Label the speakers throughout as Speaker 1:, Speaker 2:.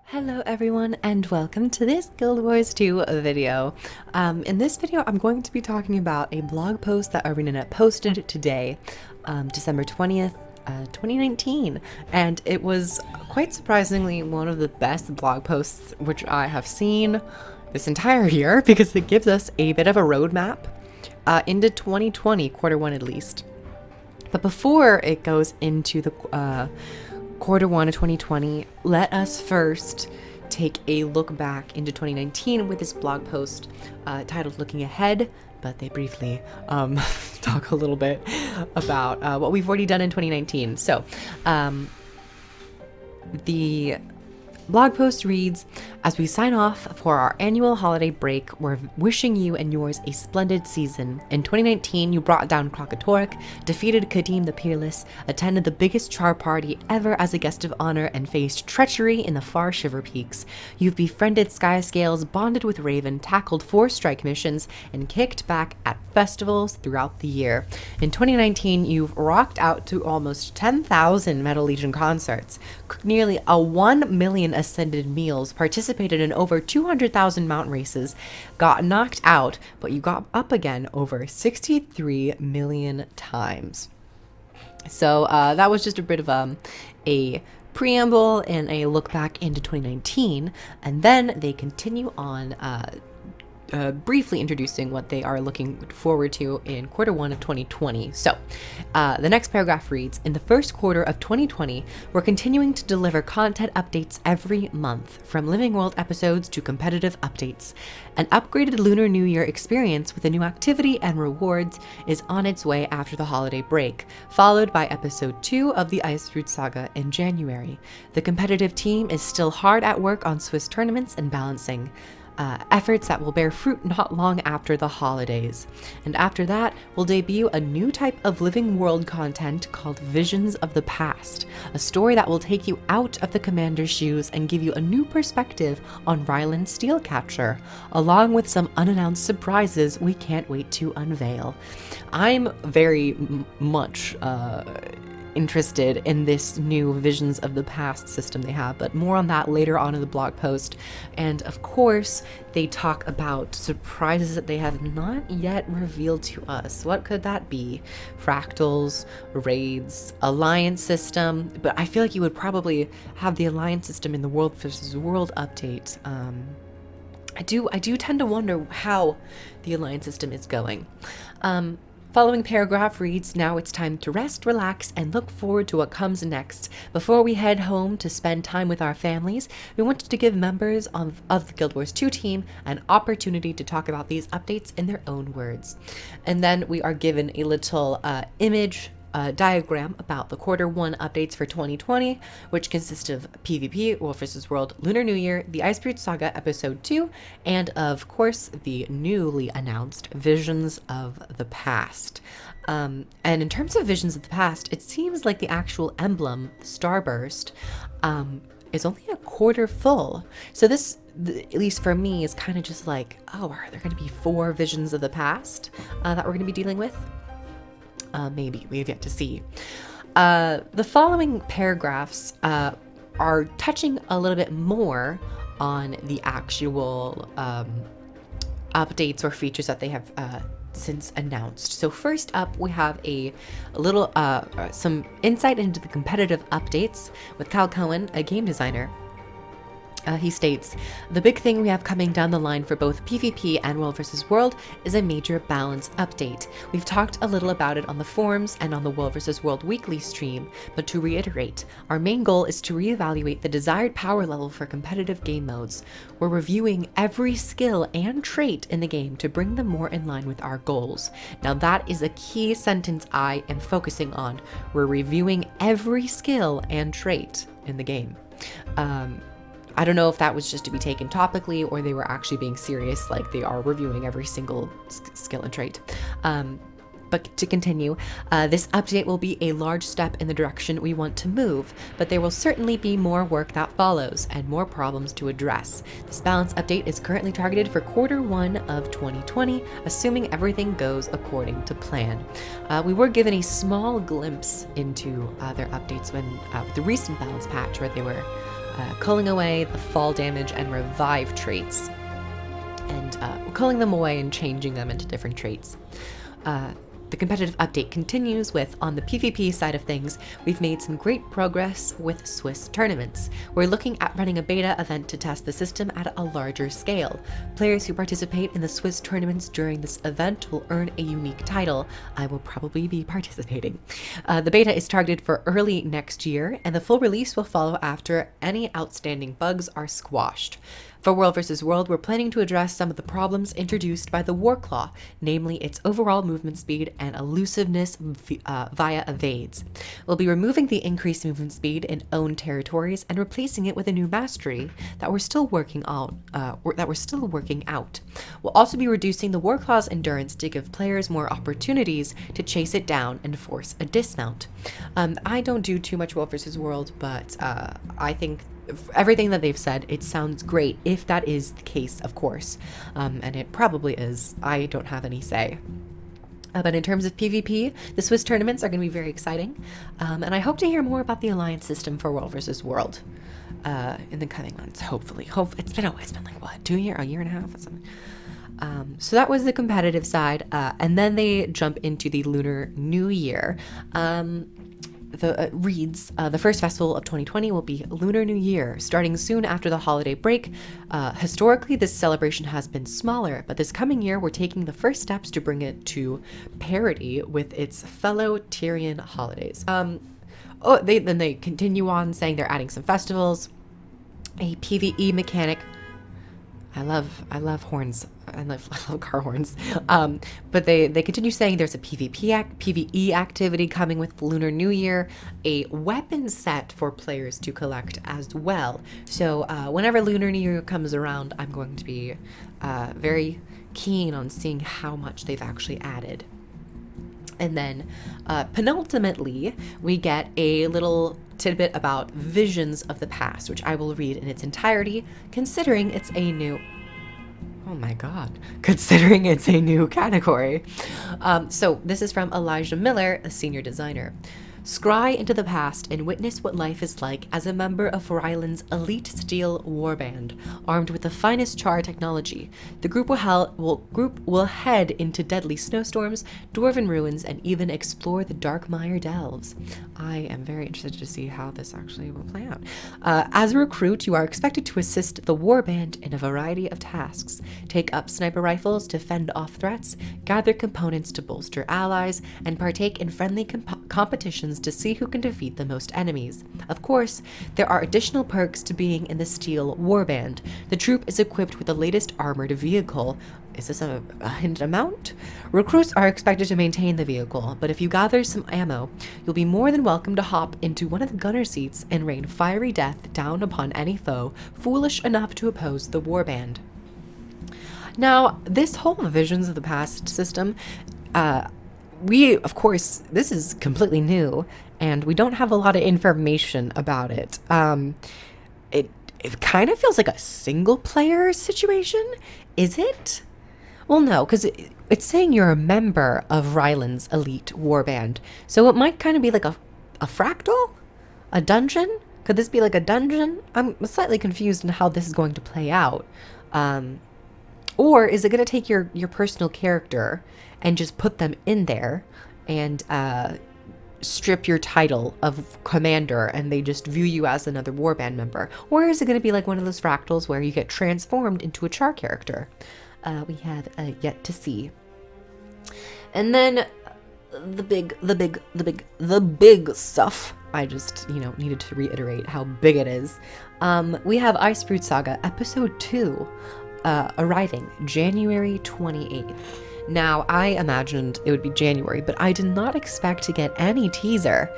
Speaker 1: Hello everyone and welcome to this Guild Wars 2 video. In this video I'm going to be talking about a blog post that ArenaNet posted today, December 20th, 2019, and it was quite surprisingly one of the best blog posts which I have seen this entire year because it gives us a bit of a roadmap into 2020, quarter one at least. But before it goes into the quarter one of 2020, let us first take a look back into 2019 with this blog post titled Looking Ahead, but they briefly talk a little bit about what we've already done in 2019. So the blog post reads, as we sign off for our annual holiday break, we're wishing you and yours a splendid season. In 2019, you brought down Krakatork, defeated Kadim the Peerless, attended the biggest char party ever as a guest of honor, and faced treachery in the far Shiver Peaks. You've befriended Skyscales, bonded with Raven, tackled 4 strike missions, and kicked back at festivals throughout the year. In 2019, you've rocked out to almost 10,000 Metal Legion concerts, nearly a 1 million ascended meals, participated in over 200,000 mountain races, got knocked out, but you got up again over 63 million times. So that was just a bit of a preamble and a look back into 2019, and then they continue on briefly introducing what they are looking forward to in quarter one of 2020. So the next paragraph reads, in the first quarter of 2020, we're continuing to deliver content updates every month, from Living World episodes to competitive updates. An upgraded Lunar New Year experience with a new activity and rewards is on its way after the holiday break, followed by episode 2 of the Icefruit Saga in January. The competitive team is still hard at work on Swiss tournaments and balancing. Efforts that will bear fruit not long after the holidays. And after that, we'll debut a new type of living world content called Visions of the Past, a story that will take you out of the commander's shoes and give you a new perspective on Ryland's Steelcatcher, along with some unannounced surprises we can't wait to unveil. I'm very much interested in this new Visions of the Past system they have, but more on that later on in the blog post. And of course, they talk about surprises that they have not yet revealed to us. What could that be? Fractals, raids, alliance system, but I feel like you would probably have the alliance system in the World versus World update. I do tend to wonder how the alliance system is going. Following paragraph reads, now it's time to rest, relax, and look forward to what comes next. Before we head home to spend time with our families, we wanted to give members of the Guild Wars 2 team an opportunity to talk about these updates in their own words. And then we are given a little image diagram about the quarter one updates for 2020, which consist of PvP, World vs. World, Lunar New Year, the Icefruit Saga Episode 2, and of course the newly announced Visions of the Past. And in terms of Visions of the Past, it seems like the actual emblem, Starburst, is only a quarter full. So this, at least for me, is kind of just like, oh, are there going to be 4 Visions of the Past that we're going to be dealing with? Maybe, we have yet to see. The following paragraphs are touching a little bit more on the actual updates or features that they have since announced. So first up, we have a little some insight into the competitive updates with Cal Cohen, a game designer. He states, the big thing we have coming down the line for both PvP and World vs. World is a major balance update. We've talked a little about it on the forums and on the World vs. World weekly stream, but to reiterate, our main goal is to reevaluate the desired power level for competitive game modes. We're reviewing every skill and trait in the game to bring them more in line with our goals. Now that is a key sentence I am focusing on. We're reviewing every skill and trait in the game. I don't know if that was just to be taken topically or they were actually being serious, like they are reviewing every single skill and trait. But But to continue, this update will be a large step in the direction we want to move, but there will certainly be more work that follows and more problems to address. This balance update is currently targeted for Q1 of 2020, assuming everything goes according to plan. We were given a small glimpse into their updates when the recent balance patch, where they were culling away the fall damage and revive traits, and culling them away and changing them into different traits. The competitive update continues with, on the PvP side of things, we've made some great progress with Swiss tournaments. We're looking at running a beta event to test the system at a larger scale. Players who participate in the Swiss tournaments during this event will earn a unique title. I will probably be participating. The beta is targeted for early next year, and the full release will follow after any outstanding bugs are squashed. For World vs. World, we're planning to address some of the problems introduced by the Warclaw, namely its overall movement speed and elusiveness via evades. We'll be removing the increased movement speed in owned territories and replacing it with a new mastery that we're still working out. We'll also be reducing the Warclaw's endurance to give players more opportunities to chase it down and force a dismount. I don't do too much World vs. World, but I think everything that they've said, it sounds great, if that is the case, of course. And it probably is. I don't have any say. But in terms of PvP, the Swiss tournaments are going to be very exciting. And I hope to hear more about the alliance system for World vs. World in the coming months, hopefully. It's been like, what, a year and a half or something? So that was the competitive side. And then they jump into the Lunar New Year. The first festival of 2020 will be Lunar New Year, starting soon after the holiday break. Historically, this celebration has been smaller, but this coming year, we're taking the first steps to bring it to parity with its fellow Tyrian holidays. They continue on saying they're adding some festivals, a PvE mechanic. I love horns. I love car horns. But they continue saying there's a PvE activity coming with Lunar New Year, a weapon set for players to collect as well. So whenever Lunar New Year comes around, I'm going to be very keen on seeing how much they've actually added. And then penultimately, we get a little tidbit about Visions of the Past, which I will read in its entirety, considering it's a new category. So this is from Elijah Miller, a senior designer. Scry into the past and witness what life is like as a member of Ryland's elite steel warband, armed with the finest char technology. The group will head into deadly snowstorms, dwarven ruins, and even explore the Darkmire delves. I am very interested to see how this actually will play out. As a recruit, you are expected to assist the warband in a variety of tasks. Take up sniper rifles to fend off threats, gather components to bolster allies, and partake in friendly competitions to see who can defeat the most enemies. Of course, there are additional perks to being in the Steel Warband. The troop is equipped with the latest armored vehicle. Is this a hint amount? Recruits are expected to maintain the vehicle, but if you gather some ammo, you'll be more than welcome to hop into one of the gunner seats and rain fiery death down upon any foe foolish enough to oppose the warband. Now, this whole Visions of the Past system, of course, this is completely new, and we don't have a lot of information about it. It kind of feels like a single-player situation, is it? Well, no, because it's saying you're a member of Ryland's elite warband, so it might kind of be like a fractal? A dungeon? Could this be like a dungeon? I'm slightly confused on how this is going to play out. Or is it going to take your personal character and just put them in there and strip your title of commander and they just view you as another warband member? Or is it going to be like one of those fractals where you get transformed into a char character? We have yet to see. And then the big stuff. I just, needed to reiterate how big it is. We have Icefruit Saga Episode 2 arriving January 28th. Now, I imagined it would be January, but I did not expect to get any teaser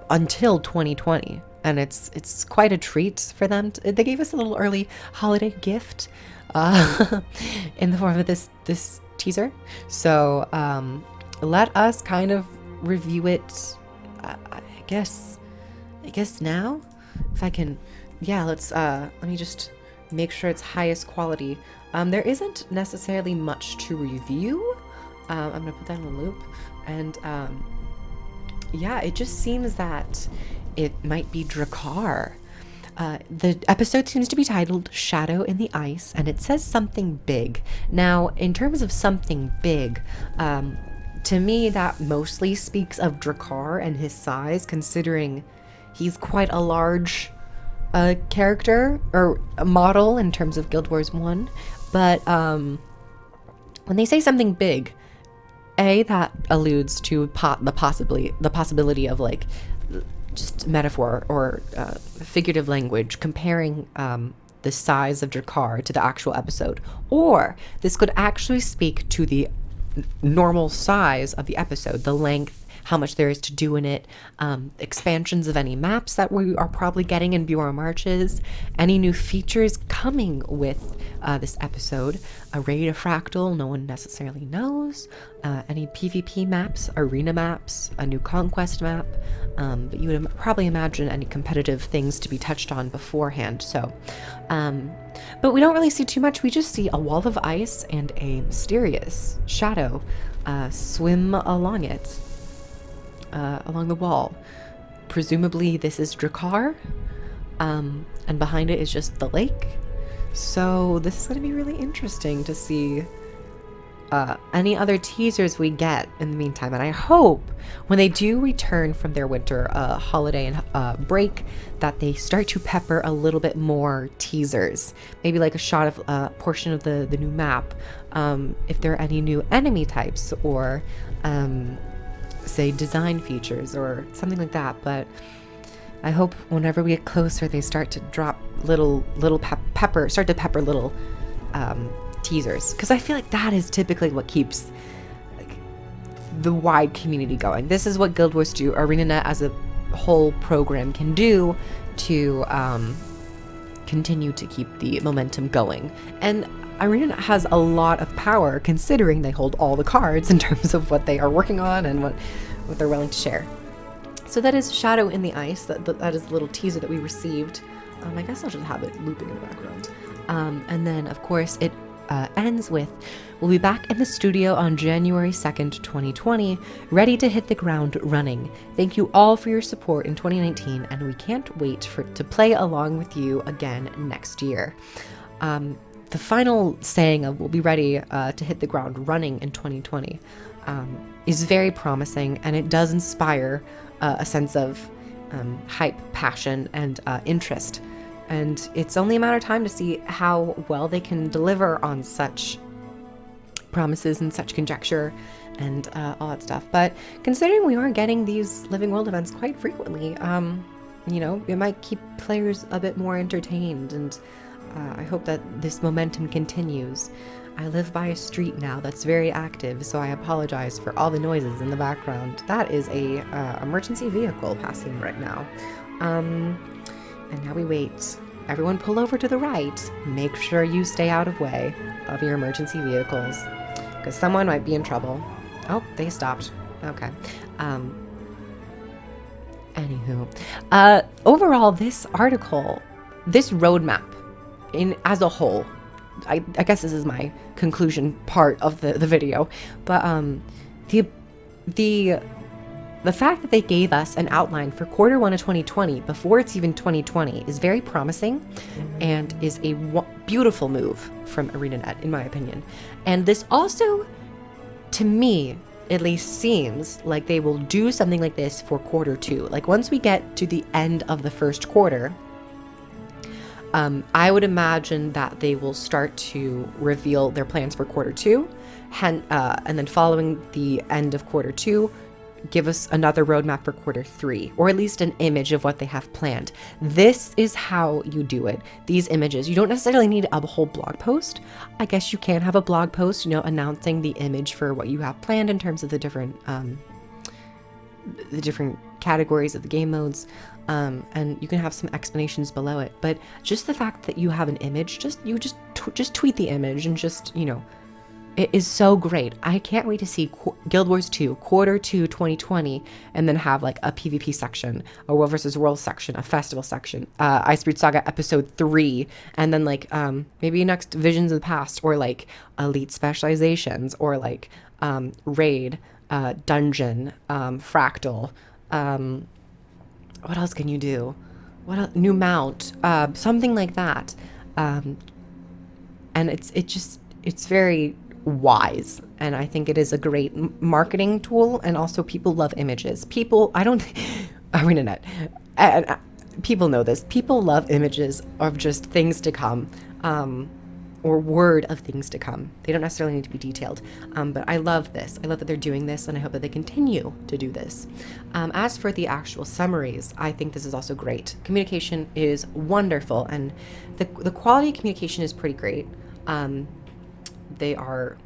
Speaker 1: until 2020. And it's quite a treat for them. They gave us a little early holiday gift in the form of this teaser. So let us kind of review it. I guess now, if I can. Yeah, let me just make sure it's highest quality. There isn't necessarily much to review. I'm gonna put that in a loop, and yeah, it just seems that it might be Drakkar. The episode seems to be titled Shadow in the Ice, and it says something big. Now, in terms of something big, to me that mostly speaks of Drakkar and his size, considering he's quite a large character or a model in terms of Guild Wars 1. But when they say something big, that alludes to the possibility of like just metaphor or figurative language comparing the size of Drakkar to the actual episode, or this could actually speak to the normal size of the episode, the length, how much there is to do in it, expansions of any maps that we are probably getting in Bureau Marches, any new features coming with this episode, a raid of Fractal, no one necessarily knows, any PvP maps, arena maps, a new conquest map, but you would probably imagine any competitive things to be touched on beforehand. So, but we don't really see too much. We just see a wall of ice and a mysterious shadow swim along it. Along the wall. Presumably this is Drakkar, and behind it is just the lake. So this is going to be really interesting to see any other teasers we get in the meantime. And I hope when they do return from their winter holiday and break, that they start to pepper a little bit more teasers. Maybe like a shot of a portion of the new map, if there are any new enemy types, or say design features or something like that. But I hope whenever we get closer, they start to drop little pepper little teasers, because I feel like that is typically what keeps like the wide community going. This is what Guild Wars 2 ArenaNet as a whole program can do to continue to keep the momentum going. And ArenaNet has a lot of power, considering they hold all the cards in terms of what they are working on and what they're willing to share. So that is Shadow in the Ice. That is the little teaser that we received. I guess I'll just have it looping in the background. And then, of course, it ends with, we'll be back in the studio on January 2nd, 2020, ready to hit the ground running. Thank you all for your support in 2019, and we can't wait to play along with you again next year. The final saying of we'll be ready to hit the ground running in 2020 is very promising, and it does inspire a sense of hype, passion, and interest. And it's only a matter of time to see how well they can deliver on such promises and such conjecture and all that stuff. But considering we are getting these Living World events quite frequently, it might keep players a bit more entertained, and I hope that this momentum continues. I live by a street now that's very active, so I apologize for all the noises in the background. That is a emergency vehicle passing right now. And now we wait. Everyone pull over to the right. Make sure you stay out of way of your emergency vehicles, because someone might be in trouble. Oh, they stopped. Okay. Anywho, overall, this article, this roadmap, as a whole, I guess this is my conclusion part of the video, but the fact that they gave us an outline for Q1 of 2020 before it's even 2020 is very promising, and is a beautiful move from ArenaNet, in my opinion. And this also, to me, at least seems like they will do something like this for Q2. Like once we get to the end of the first quarter, I would imagine that they will start to reveal their plans for Q2, and then following the end of Q2, give us another roadmap for Q3, or at least an image of what they have planned. This is how you do it. These images, you don't necessarily need a whole blog post. I guess you can have a blog post, announcing the image for what you have planned in terms of the different categories of the game modes, and you can have some explanations below it. But just the fact that you have an image, just tweet the image and just It is so great. I can't wait to see Guild Wars 2, quarter 2, 2020, and then have like a PvP section, a World versus World section, a festival section, Icebreed Saga episode 3, and then like maybe next Visions of the Past, or like elite specializations, or like raid, dungeon, fractal. What else can you do? What else? New mount, something like that. And it's very wise, and I think it is a great marketing tool, and also people love images. People, I don't ArenaNet, and people know this, people love images of just things to come, or word of things to come. They don't necessarily need to be detailed, but I love this. I love that they're doing this, and I hope that they continue to do this. As for the actual summaries, I think this is also great. Communication is wonderful, and the quality of communication is pretty great. They are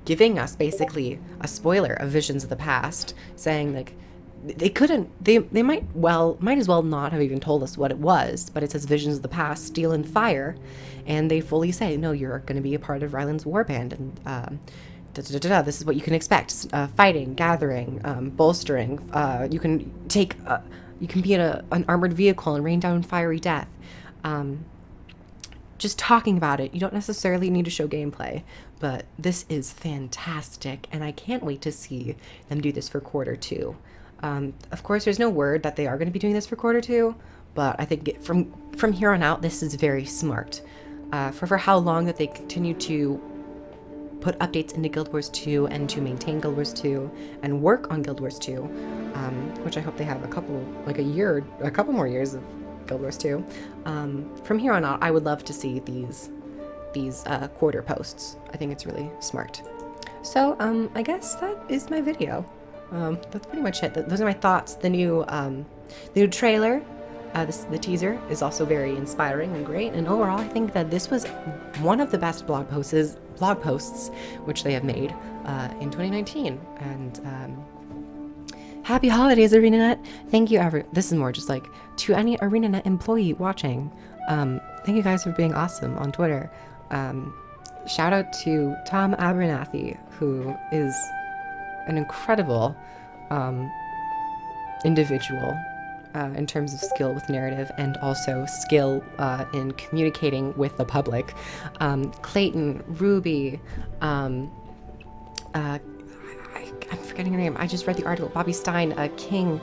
Speaker 1: giving us basically a spoiler of Visions of the Past, saying like they might as well not have even told us what it was, but it says Visions of the Past, Steel and Fire, and they fully say, no, you're going to be a part of Ryland's warband, and this is what you can expect: fighting, gathering, bolstering. You can be in an armored vehicle and rain down fiery death. Just talking about it, you don't necessarily need to show gameplay, but this is fantastic, and I can't wait to see them do this for quarter 2. Of course, there's no word that they are going to be doing this for quarter 2, but I think from here on out, this is very smart. For how long that they continue to put updates into Guild Wars 2 and to maintain Guild Wars 2 and work on Guild Wars 2, which I hope they have a couple more years of Guild Wars 2. From here on out, I would love to see these quarter posts. I think it's really smart. So I guess that is my video. That's pretty much it. Those are my thoughts. The new trailer, the teaser, is also very inspiring and great. And overall, I think that this was one of the best blog posts which they have made in 2019. And happy holidays, ArenaNet. Thank you, this is more just like to any ArenaNet employee watching. Thank you guys for being awesome on Twitter. Shout out to Tom Abernathy, who is an incredible individual in terms of skill with narrative, and also skill in communicating with the public. Clayton, Ruby, I'm forgetting her name. I just read the article. Bobby Stein, King.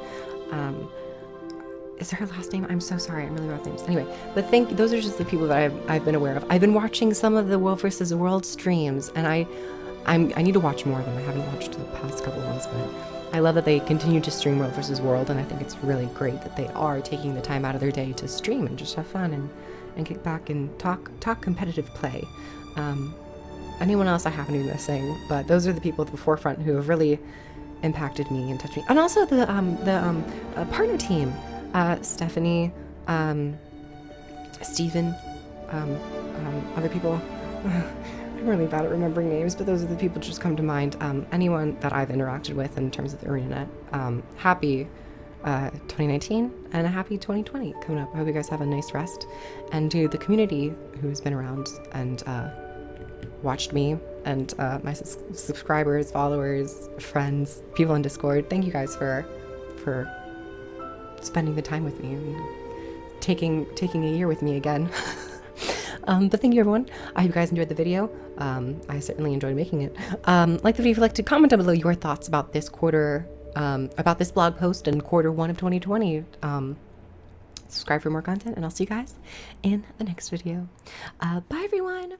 Speaker 1: Is her last name? I'm so sorry. I'm really bad with names. Anyway, but those are just the people that I've been aware of. I've been watching some of the World versus World streams, and I need to watch more of them. I haven't watched the past couple ones, but I love that they continue to stream World versus World, and I think it's really great that they are taking the time out of their day to stream and just have fun and kick back and talk competitive play. Anyone else I happen to be missing, but those are the people at the forefront who have really impacted me and touched me. And also the partner team, Stephanie, Stephen, other people. I'm really bad at remembering names, but those are the people that just come to mind. Anyone that I've interacted with in terms of the ArenaNet. Happy 2019 and a happy 2020 coming up. I hope you guys have a nice rest. And to the community who's been around and watched me, and my subscribers, followers, friends, people on Discord, thank you guys for spending the time with me and taking a year with me again. But thank you, everyone. I hope you guys enjoyed the video. I certainly enjoyed making it. Like the video if you'd like to. Comment down below your thoughts about this quarter, about this blog post and quarter 1 of 2020. Subscribe for more content, and I'll see you guys in the next video. Bye, everyone.